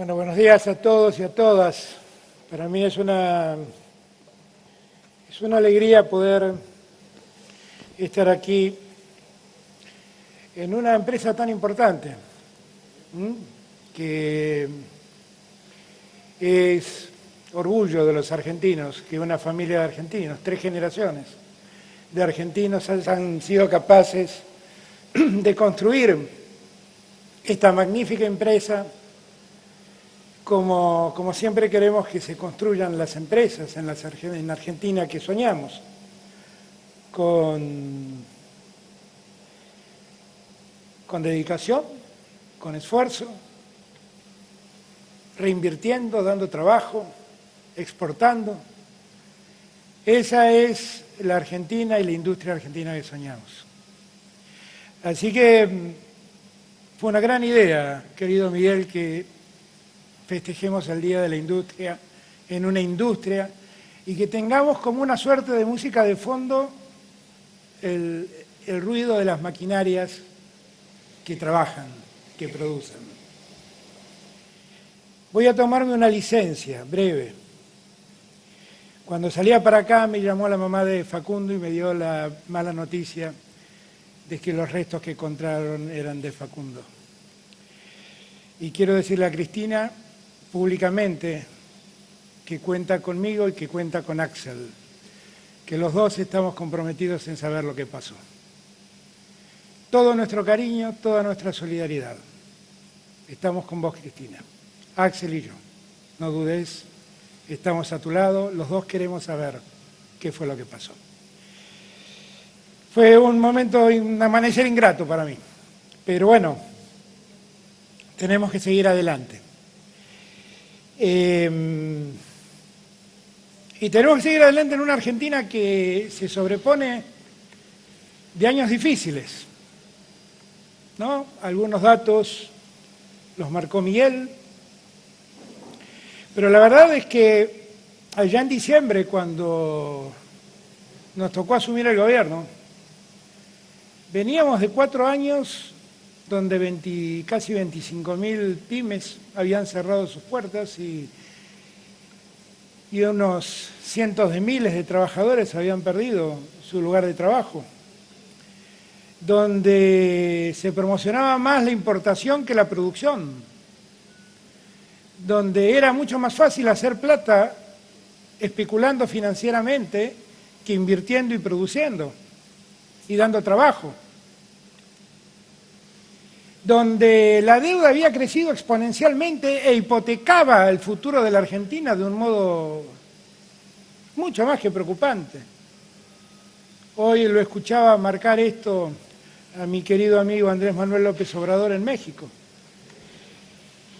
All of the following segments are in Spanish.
Bueno, buenos días a todos y a todas. Para mí es una alegría poder estar aquí en una empresa tan importante, que es orgullo de los argentinos, que una familia de argentinos, 3 generaciones de argentinos han sido capaces de construir esta magnífica empresa como siempre queremos que se construyan las empresas en Argentina que soñamos, con dedicación, con esfuerzo, reinvirtiendo, dando trabajo, exportando. Esa es la Argentina y la industria argentina que soñamos. Así que fue una gran idea, querido Miguel, que festejemos el Día de la Industria en una industria y que tengamos como una suerte de música de fondo el ruido de las maquinarias que trabajan, que producen. Voy a tomarme una licencia breve. Cuando salía para acá me llamó la mamá de Facundo y me dio la mala noticia de que los restos que encontraron eran de Facundo. Y quiero decirle a Cristina públicamente que cuenta conmigo y que cuenta con Axel, que los dos estamos comprometidos en saber lo que pasó. Todo nuestro cariño, toda nuestra solidaridad. Estamos con vos, Cristina, Axel y yo. No dudes, estamos a tu lado, los dos queremos saber qué fue lo que pasó. Fue un momento, un amanecer ingrato para mí, pero bueno, tenemos que seguir adelante. Y tenemos que seguir adelante en una Argentina que se sobrepone de años difíciles, ¿no? Algunos datos los marcó Miguel, pero la verdad es que allá en diciembre, cuando nos tocó asumir el gobierno, veníamos de 4 años donde casi 25.000 pymes habían cerrado sus puertas y unos cientos de miles de trabajadores habían perdido su lugar de trabajo, donde se promocionaba más la importación que la producción, donde era mucho más fácil hacer plata especulando financieramente que invirtiendo y produciendo y dando trabajo, donde la deuda había crecido exponencialmente e hipotecaba el futuro de la Argentina de un modo mucho más que preocupante. Hoy lo escuchaba marcar esto a mi querido amigo Andrés Manuel López Obrador en México,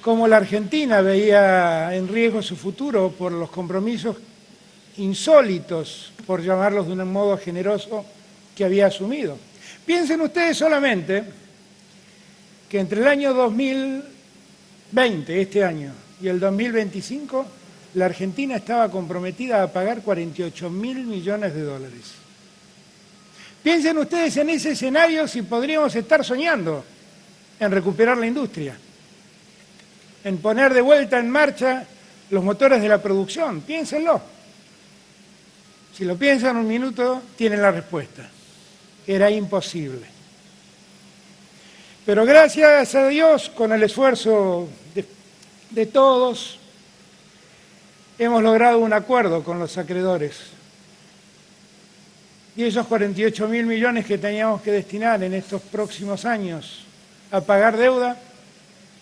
cómo la Argentina veía en riesgo su futuro por los compromisos insólitos, por llamarlos de un modo generoso, que había asumido. Piensen ustedes solamente que entre el año 2020, este año, y el 2025, la Argentina estaba comprometida a pagar 48.000 millones de dólares. Piensen ustedes en ese escenario si podríamos estar soñando en recuperar la industria, en poner de vuelta en marcha los motores de la producción. Piénsenlo. Si lo piensan un minuto, tienen la respuesta. Era imposible. Pero gracias a Dios, con el esfuerzo de todos, hemos logrado un acuerdo con los acreedores. Y esos 48.000 millones que teníamos que destinar en estos próximos años a pagar deuda,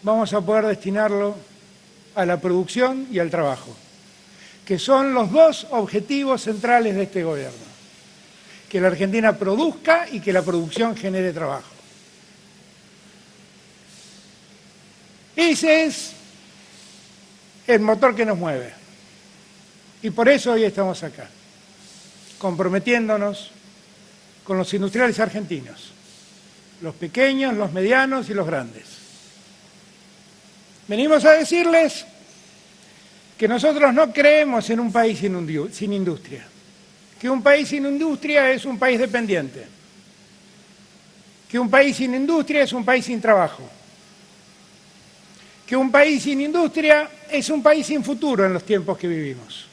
vamos a poder destinarlo a la producción y al trabajo, que son los 2 objetivos centrales de este gobierno. Que la Argentina produzca y que la producción genere trabajo. Ese es el motor que nos mueve. Y por eso hoy estamos acá, comprometiéndonos con los industriales argentinos, los pequeños, los medianos y los grandes. Venimos a decirles que nosotros no creemos en un país sin industria, que un país sin industria es un país dependiente, que un país sin industria es un país sin trabajo, que un país sin industria es un país sin futuro en los tiempos que vivimos.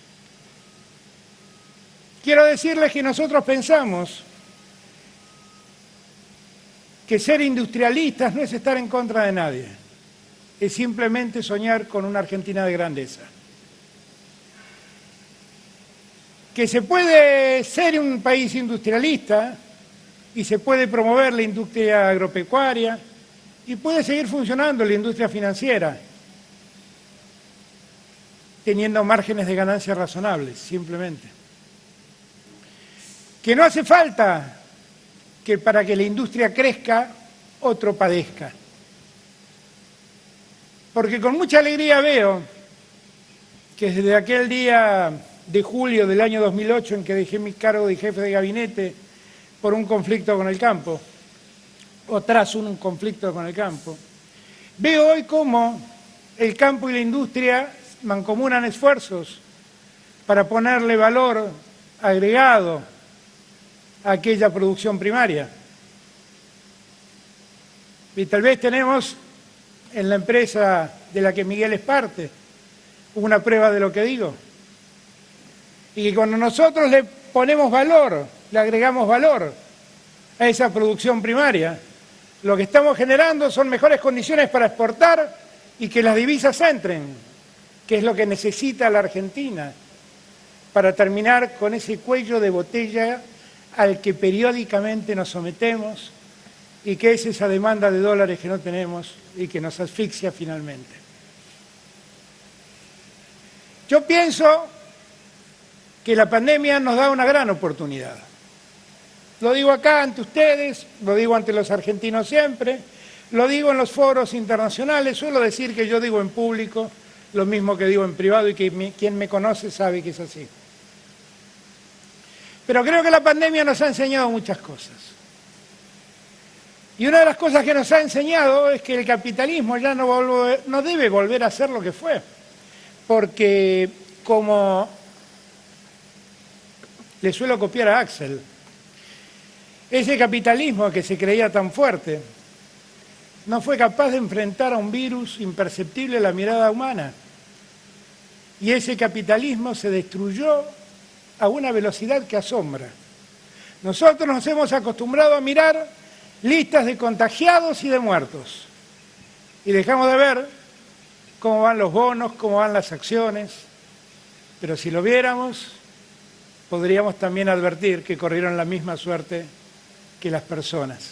Quiero decirles que nosotros pensamos que ser industrialistas no es estar en contra de nadie, es simplemente soñar con una Argentina de grandeza. Que se puede ser un país industrialista y se puede promover la industria agropecuaria y puede seguir funcionando la industria financiera, teniendo márgenes de ganancia razonables, simplemente. Que no hace falta que para que la industria crezca, otro padezca. Porque con mucha alegría veo que desde aquel día de julio del año 2008 en que dejé mi cargo de jefe de gabinete por un conflicto con el campo, o tras un conflicto con el campo, veo hoy cómo el campo y la industria mancomunan esfuerzos para ponerle valor agregado a aquella producción primaria. Y tal vez tenemos en la empresa de la que Miguel es parte una prueba de lo que digo. Y que cuando nosotros le ponemos valor, le agregamos valor a esa producción primaria, lo que estamos generando son mejores condiciones para exportar y que las divisas entren, que es lo que necesita la Argentina para terminar con ese cuello de botella al que periódicamente nos sometemos y que es esa demanda de dólares que no tenemos y que nos asfixia finalmente. Yo pienso que la pandemia nos da una gran oportunidad. Lo digo acá ante ustedes, lo digo ante los argentinos siempre, lo digo en los foros internacionales, suelo decir que yo digo en público lo mismo que digo en privado y que quien me conoce sabe que es así. Pero creo que la pandemia nos ha enseñado muchas cosas. Y una de las cosas que nos ha enseñado es que el capitalismo ya no debe volver a ser lo que fue. Porque, como le suelo copiar a Axel, ese capitalismo que se creía tan fuerte no fue capaz de enfrentar a un virus imperceptible a la mirada humana. Y ese capitalismo se destruyó a una velocidad que asombra. Nosotros nos hemos acostumbrado a mirar listas de contagiados y de muertos. Y dejamos de ver cómo van los bonos, cómo van las acciones. Pero si lo viéramos, podríamos también advertir que corrieron la misma suerte que las personas.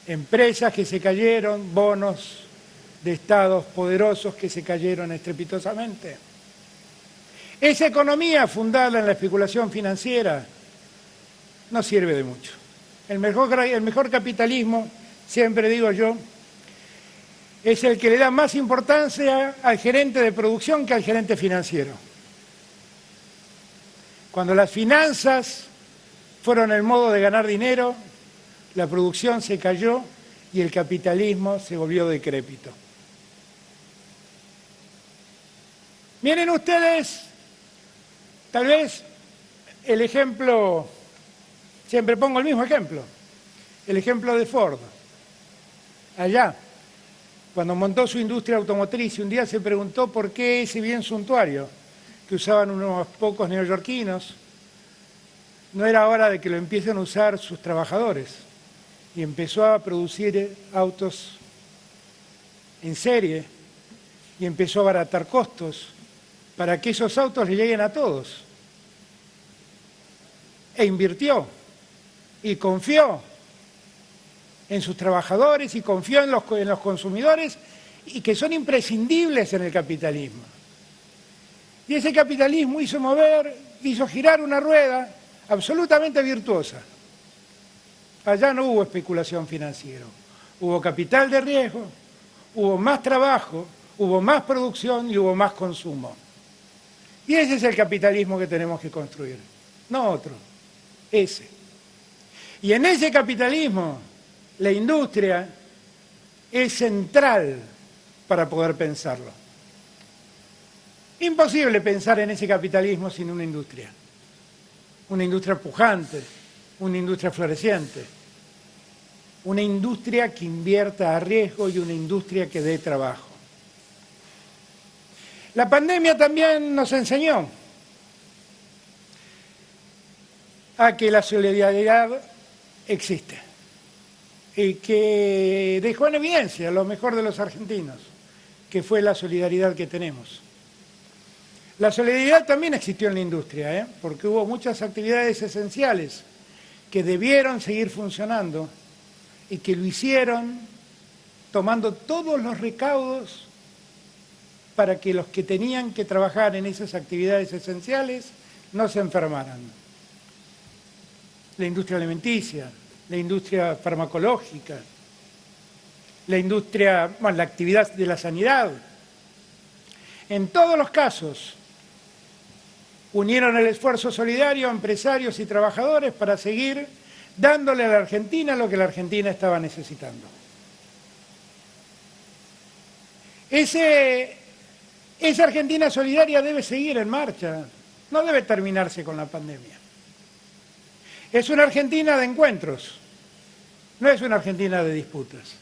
Empresas que se cayeron, bonos de estados poderosos que se cayeron estrepitosamente. Esa economía fundada en la especulación financiera no sirve de mucho. El mejor capitalismo, siempre digo yo, es el que le da más importancia al gerente de producción que al gerente financiero. Cuando las finanzas fueron el modo de ganar dinero, la producción se cayó y el capitalismo se volvió decrépito. Miren ustedes, tal vez el ejemplo, siempre pongo el mismo ejemplo, el ejemplo de Ford. Allá, cuando montó su industria automotriz, y un día se preguntó por qué ese bien suntuario que usaban unos pocos neoyorquinos, no era hora de que lo empiecen a usar sus trabajadores. Y empezó a producir autos en serie y empezó a abaratar costos para que esos autos le lleguen a todos. E invirtió y confió en sus trabajadores y confió en los consumidores y que son imprescindibles en el capitalismo. Y ese capitalismo hizo girar una rueda absolutamente virtuosa. Allá no hubo especulación financiera, hubo capital de riesgo, hubo más trabajo, hubo más producción y hubo más consumo. Y ese es el capitalismo que tenemos que construir, no otro, ese. Y en ese capitalismo, la industria es central para poder pensarlo. Imposible pensar en ese capitalismo sin una industria pujante, una industria floreciente. una industria que invierta a riesgo y una industria que dé trabajo. La pandemia también nos enseñó a que la solidaridad existe y que dejó en evidencia lo mejor de los argentinos, que fue la solidaridad que tenemos. La solidaridad también existió en la industria, porque hubo muchas actividades esenciales que debieron seguir funcionando y que lo hicieron tomando todos los recaudos para que los que tenían que trabajar en esas actividades esenciales no se enfermaran. La industria alimenticia, la industria farmacológica, la actividad de la sanidad. En todos los casos, unieron el esfuerzo solidario a empresarios y trabajadores para seguir dándole a la Argentina lo que la Argentina estaba necesitando. Esa Argentina solidaria debe seguir en marcha, no debe terminarse con la pandemia. Es una Argentina de encuentros, no es una Argentina de disputas.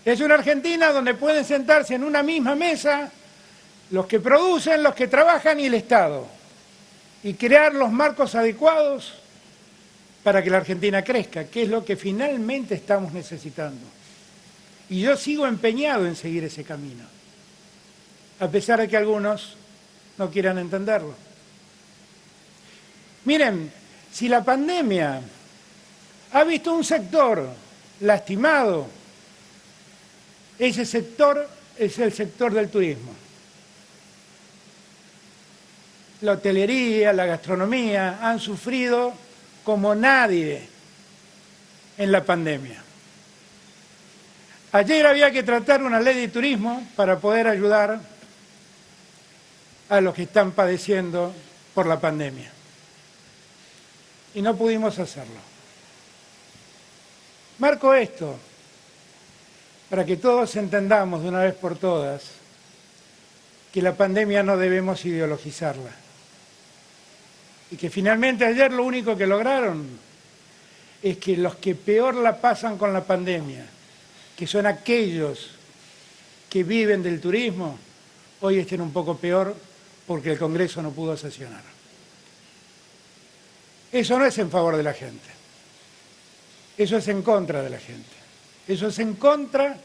Es una Argentina donde pueden sentarse en una misma mesa los que producen, los que trabajan y el Estado, y crear los marcos adecuados para que la Argentina crezca, que es lo que finalmente estamos necesitando. Y yo sigo empeñado en seguir ese camino, a pesar de que algunos no quieran entenderlo. Miren, si la pandemia ha visto un sector lastimado, ese sector es el sector del turismo. La hotelería, la gastronomía han sufrido como nadie en la pandemia. Ayer había que tratar una ley de turismo para poder ayudar a los que están padeciendo por la pandemia. Y no pudimos hacerlo. Marco esto para que todos entendamos de una vez por todas que la pandemia no debemos ideologizarla. Y que finalmente ayer lo único que lograron es que los que peor la pasan con la pandemia, que son aquellos que viven del turismo, hoy estén un poco peor porque el Congreso no pudo sesionar. Eso no es en favor de la gente, eso es en contra de la gente, eso es en contra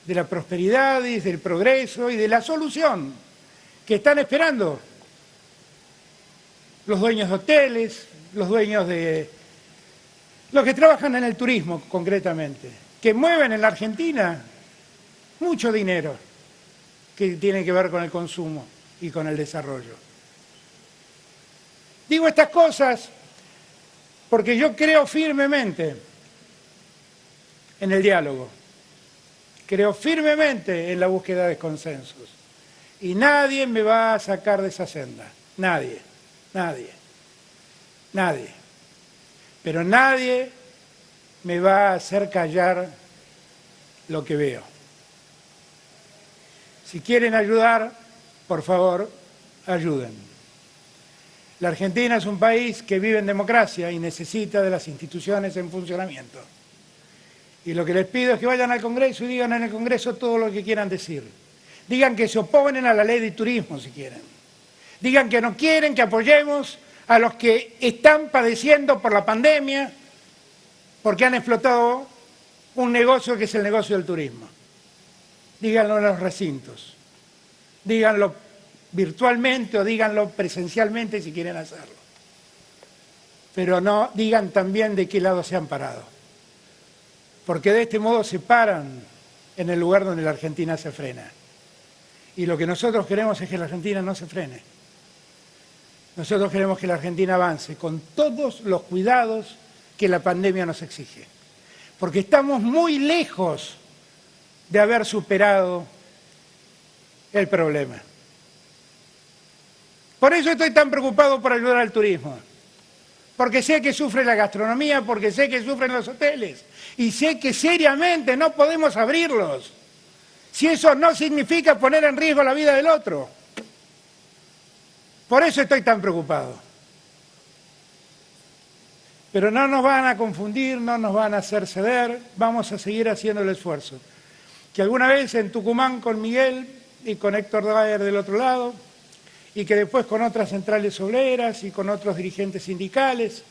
de la prosperidad y del progreso y de la solución que están esperando los dueños de hoteles, los dueños de... los que trabajan en el turismo concretamente, que mueven en la Argentina mucho dinero que tiene que ver con el consumo y con el desarrollo. Digo estas cosas porque yo creo firmemente en el diálogo, creo firmemente en la búsqueda de consensos y nadie me va a sacar de esa senda, nadie. Nadie. Pero nadie me va a hacer callar lo que veo. Si quieren ayudar, por favor, ayuden. La Argentina es un país que vive en democracia y necesita de las instituciones en funcionamiento. Y lo que les pido es que vayan al Congreso y digan en el Congreso todo lo que quieran decir. Digan que se oponen a la ley de turismo si quieren. Digan que no quieren que apoyemos a los que están padeciendo por la pandemia porque han explotado un negocio que es el negocio del turismo. Díganlo en los recintos, díganlo virtualmente o díganlo presencialmente si quieren hacerlo. Pero no digan también de qué lado se han parado, porque de este modo se paran en el lugar donde la Argentina se frena. Y lo que nosotros queremos es que la Argentina no se frene. Nosotros queremos que la Argentina avance con todos los cuidados que la pandemia nos exige, porque estamos muy lejos de haber superado el problema. Por eso estoy tan preocupado por ayudar al turismo, porque sé que sufre la gastronomía, porque sé que sufren los hoteles, y sé que seriamente no podemos abrirlos si eso no significa poner en riesgo la vida del otro. Por eso estoy tan preocupado. Pero no nos van a confundir, no nos van a hacer ceder, vamos a seguir haciendo el esfuerzo. Que alguna vez en Tucumán con Miguel y con Héctor Daer del otro lado, y que después con otras centrales obreras y con otros dirigentes sindicales,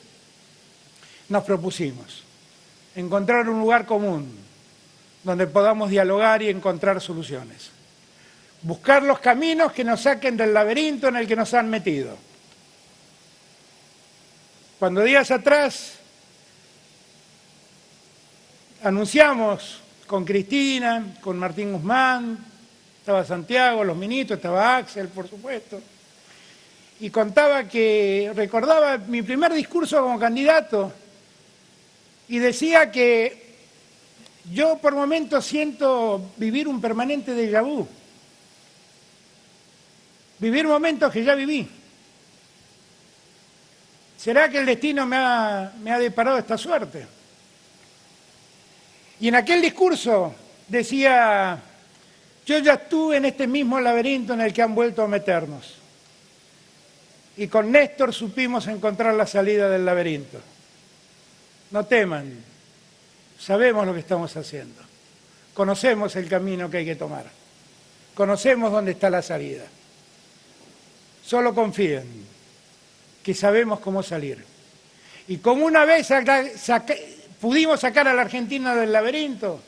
nos propusimos encontrar un lugar común donde podamos dialogar y encontrar soluciones. Buscar los caminos que nos saquen del laberinto en el que nos han metido. Cuando días atrás anunciamos con Cristina, con Martín Guzmán, estaba Santiago, los ministros, estaba Axel, por supuesto, y contaba que recordaba mi primer discurso como candidato y decía que yo por momentos siento vivir un permanente déjà vu, vivir momentos que ya viví. ¿Será que el destino me ha deparado esta suerte? Y en aquel discurso decía, yo ya estuve en este mismo laberinto en el que han vuelto a meternos. Y con Néstor supimos encontrar la salida del laberinto. No teman, sabemos lo que estamos haciendo. Conocemos el camino que hay que tomar. Conocemos dónde está la salida. Solo confíen que sabemos cómo salir. Y como una vez pudimos sacar a la Argentina del laberinto,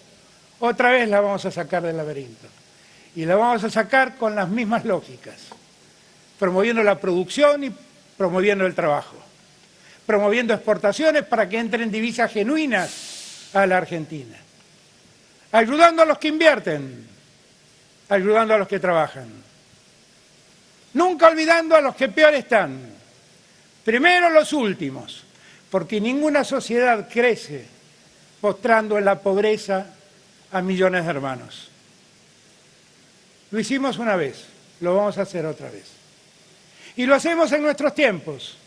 otra vez la vamos a sacar del laberinto. Y la vamos a sacar con las mismas lógicas, promoviendo la producción y promoviendo el trabajo, promoviendo exportaciones para que entren divisas genuinas a la Argentina, ayudando a los que invierten, ayudando a los que trabajan, nunca olvidando a los que peor están. Primero los últimos, porque ninguna sociedad crece postrando en la pobreza a millones de hermanos. Lo hicimos una vez, lo vamos a hacer otra vez. Y lo hacemos en nuestros tiempos,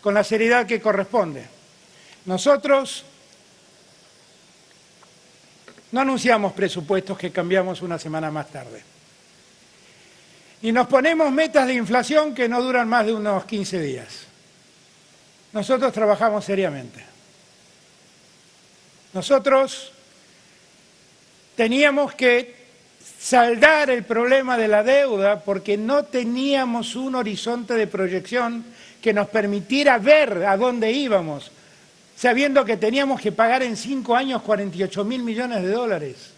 con la seriedad que corresponde. Nosotros no anunciamos presupuestos que cambiamos una semana más tarde. Y nos ponemos metas de inflación que no duran más de unos 15 días. Nosotros trabajamos seriamente. Nosotros teníamos que saldar el problema de la deuda porque no teníamos un horizonte de proyección que nos permitiera ver a dónde íbamos, sabiendo que teníamos que pagar en 5 años 48.000 millones de dólares.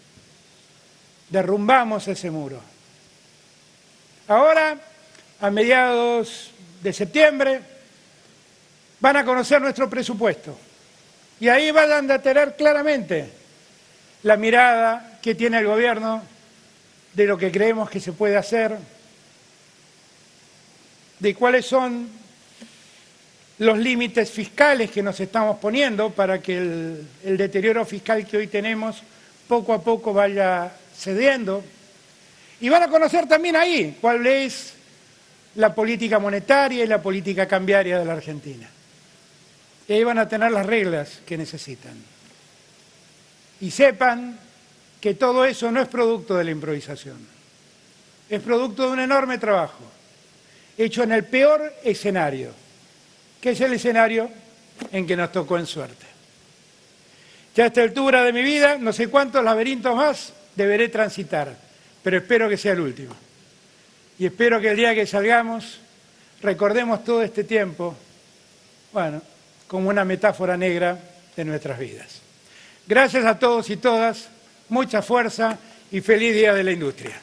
Derrumbamos ese muro. Ahora, a mediados de septiembre, van a conocer nuestro presupuesto y ahí van a tener claramente la mirada que tiene el gobierno de lo que creemos que se puede hacer, de cuáles son los límites fiscales que nos estamos poniendo para que el deterioro fiscal que hoy tenemos poco a poco vaya cediendo. Y van a conocer también ahí cuál es la política monetaria y la política cambiaria de la Argentina. Y ahí van a tener las reglas que necesitan. Y sepan que todo eso no es producto de la improvisación. Es producto de un enorme trabajo, hecho en el peor escenario, que es el escenario en que nos tocó en suerte. Ya a esta altura de mi vida, no sé cuántos laberintos más deberé transitar, pero espero que sea el último. Y espero que el día que salgamos, recordemos todo este tiempo, bueno, como una metáfora negra de nuestras vidas. Gracias a todos y todas, mucha fuerza y feliz Día de la Industria.